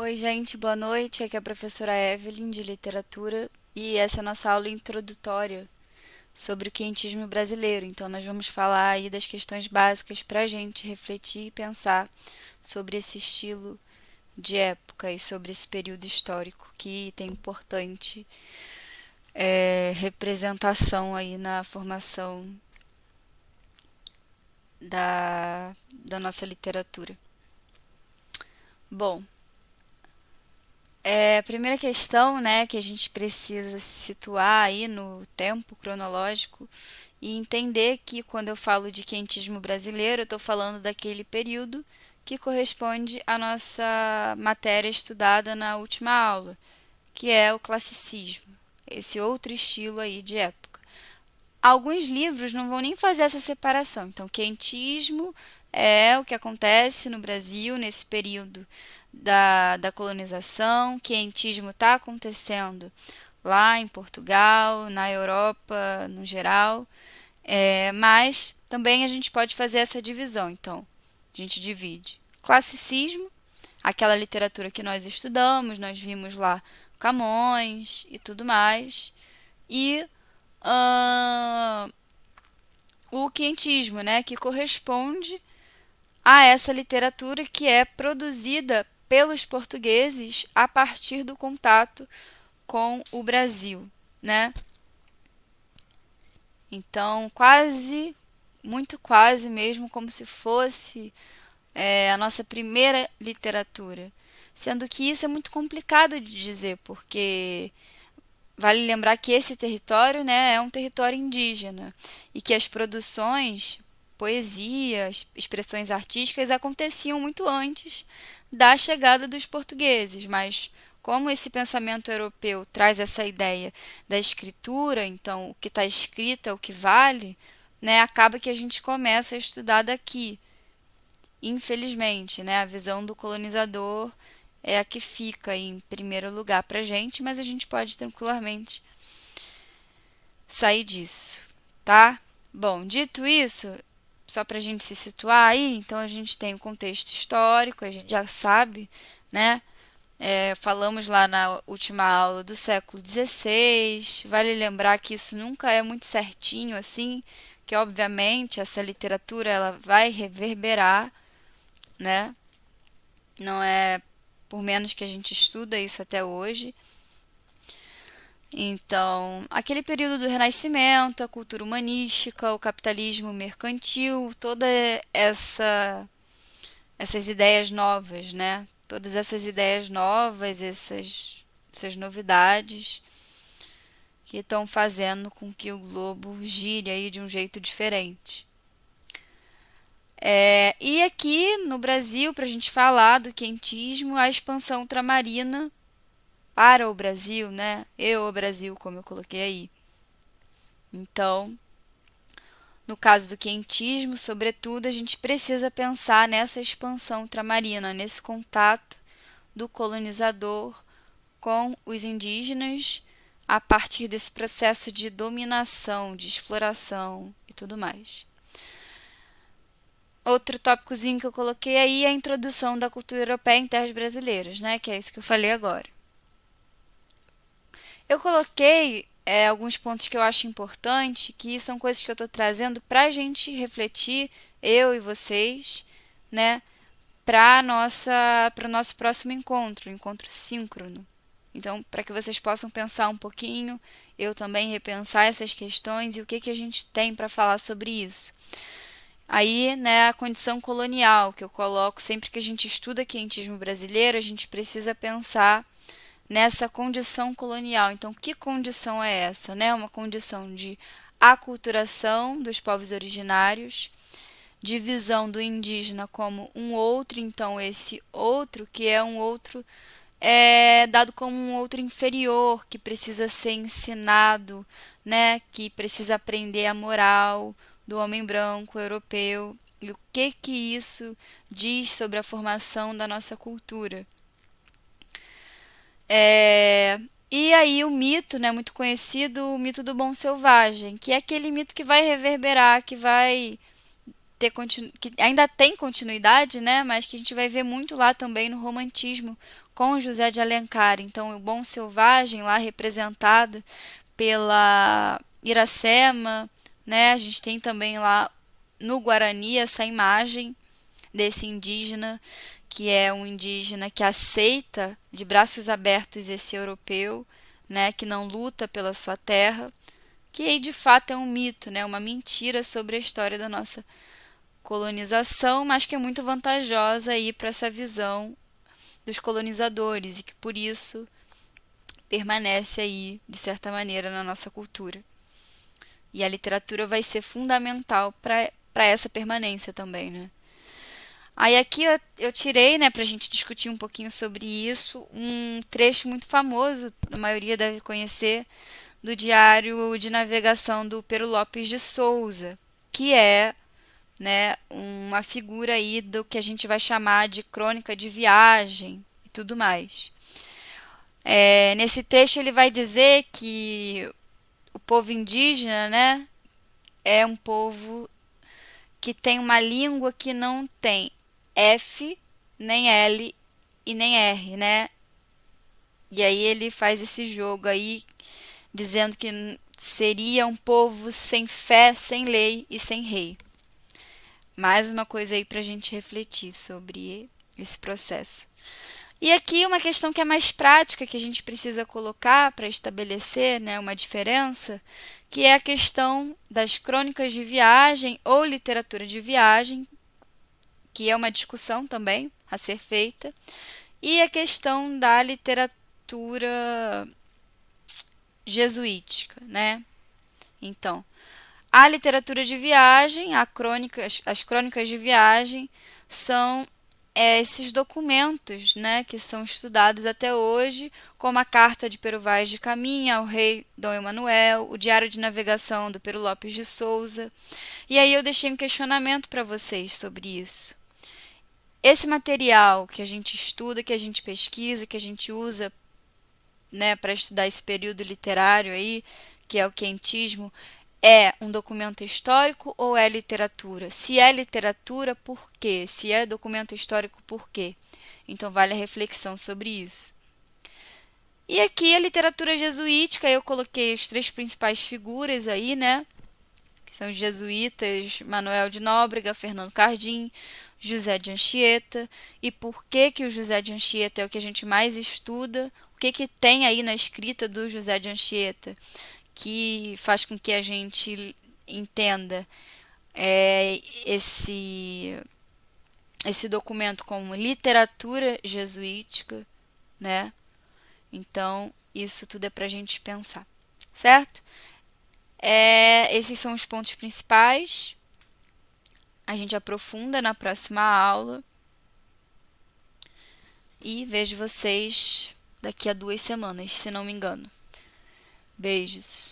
Oi, gente, boa noite. Aqui é a professora Evelyn, de literatura, e essa é a nossa aula introdutória sobre o quentismo brasileiro. Então, nós vamos falar aí das questões básicas para a gente refletir e pensar sobre esse estilo de época e sobre esse período histórico que tem importante representação aí na formação da nossa literatura. Bom, a primeira questão, né, que a gente precisa se situar aí no tempo cronológico e entender que quando eu falo de quentismo brasileiro, eu estou falando daquele período que corresponde à nossa matéria estudada na última aula, que é o classicismo, esse outro estilo aí de época. Alguns livros não vão nem fazer essa separação. Então, quentismo é o que acontece no Brasil nesse período da colonização. Quentismo está acontecendo lá em Portugal, na Europa no geral. Mas também a gente pode fazer essa divisão. Então, a gente divide classicismo, aquela literatura que nós estudamos, nós vimos lá Camões e tudo mais, e ahn, o quentismo, né, que corresponde a essa literatura que é produzida pelos portugueses a partir do contato com o Brasil, né? Então, quase, muito quase mesmo como se fosse a nossa primeira literatura. Sendo que isso é muito complicado de dizer, porque vale lembrar que esse território, né, é um território indígena e que as produções, poesia, expressões artísticas aconteciam muito antes da chegada dos portugueses, mas como esse pensamento europeu traz essa ideia da escritura, então o que está escrito é o que vale, né, acaba que a gente começa a estudar daqui. Infelizmente, né, a visão do colonizador é a que fica em primeiro lugar para a gente, mas a gente pode tranquilamente sair disso, tá? Bom, dito isso, só para a gente se situar aí, então a gente tem o contexto histórico, a gente já sabe, né? Falamos lá na última aula do século XVI. Vale lembrar que isso nunca é muito certinho assim, que obviamente essa literatura ela vai reverberar, né? Não é por menos que a gente estuda isso até hoje. Então, aquele período do Renascimento, a cultura humanística, o capitalismo mercantil, toda essas ideias novas, né? Todas essas ideias novas, essas novidades que estão fazendo com que o globo gire aí de um jeito diferente. E aqui no Brasil, para a gente falar do quentismo, a expansão ultramarina para o Brasil, né? O Brasil, como eu coloquei aí. Então, no caso do quentismo, sobretudo, a gente precisa pensar nessa expansão ultramarina, nesse contato do colonizador com os indígenas a partir desse processo de dominação, de exploração e tudo mais. Outro tópicozinho que eu coloquei aí é a introdução da cultura europeia em terras brasileiras, né? Que é isso que eu falei agora. Eu coloquei alguns pontos que eu acho importante, que são coisas que eu estou trazendo para a gente refletir, eu e vocês, né, para o nosso próximo encontro, o encontro síncrono. Então, para que vocês possam pensar um pouquinho, eu também repensar essas questões e o que a gente tem para falar sobre isso. Aí, né, a condição colonial, que eu coloco sempre que a gente estuda quentismo brasileiro, a gente precisa pensar nessa condição colonial. Então, que condição é essa? Né? Uma condição de aculturação dos povos originários, de visão do indígena como um outro, então esse outro que é um outro é dado como um outro inferior, que precisa ser ensinado, né? Que precisa aprender a moral do homem branco europeu. E o que isso diz sobre a formação da nossa cultura? E aí o mito, né, muito conhecido, o mito do bom selvagem, que é aquele mito que vai reverberar, que vai que ainda tem continuidade, né? Mas que a gente vai ver muito lá também no romantismo com José de Alencar. Então, o bom selvagem lá representado pela Iracema, né? A gente tem também lá no Guarani essa imagem desse indígena, que é um indígena que aceita de braços abertos esse europeu, né, que não luta pela sua terra, que aí de fato é um mito, né, uma mentira sobre a história da nossa colonização, mas que é muito vantajosa aí para essa visão dos colonizadores e que por isso permanece aí de certa maneira na nossa cultura. E a literatura vai ser fundamental para essa permanência também, né? Aí aqui eu tirei, né, para a gente discutir um pouquinho sobre isso, um trecho muito famoso, a maioria deve conhecer, do diário de navegação do Pero Lopes de Souza, que é, né, uma figura aí do que a gente vai chamar de crônica de viagem e tudo mais. Nesse trecho ele vai dizer que o povo indígena, né, é um povo que tem uma língua que não tem F, nem L e nem R, né? E aí ele faz esse jogo aí, dizendo que seria um povo sem fé, sem lei e sem rei. Mais uma coisa aí pra gente refletir sobre esse processo. E aqui uma questão que é mais prática, que a gente precisa colocar para estabelecer, né, uma diferença, que é a questão das crônicas de viagem ou literatura de viagem, que é uma discussão também a ser feita, e a questão da literatura jesuítica, né? Então, a literatura de viagem, as crônicas de viagem são esses documentos, né, que são estudados até hoje, como a Carta de Pero Vaz de Caminha ao rei Dom Emanuel, o Diário de Navegação do Pero Lopes de Souza. E aí eu deixei um questionamento para vocês sobre isso. Esse material que a gente estuda, que a gente pesquisa, que a gente usa, né, para estudar esse período literário aí, que é o quentismo, é um documento histórico ou é literatura? Se é literatura, por quê? Se é documento histórico, por quê? Então vale a reflexão sobre isso. E aqui a literatura jesuítica, eu coloquei as três principais figuras aí, né? Que são os jesuítas Manuel de Nóbrega, Fernando Cardim, José de Anchieta. E por que que o José de Anchieta é o que a gente mais estuda? O que que tem aí na escrita do José de Anchieta que faz com que a gente entenda esse documento como literatura jesuítica, né? Então, isso tudo é para a gente pensar, certo? Esses são os pontos principais. A gente aprofunda na próxima aula. E vejo vocês daqui a 2 semanas, se não me engano. Beijos.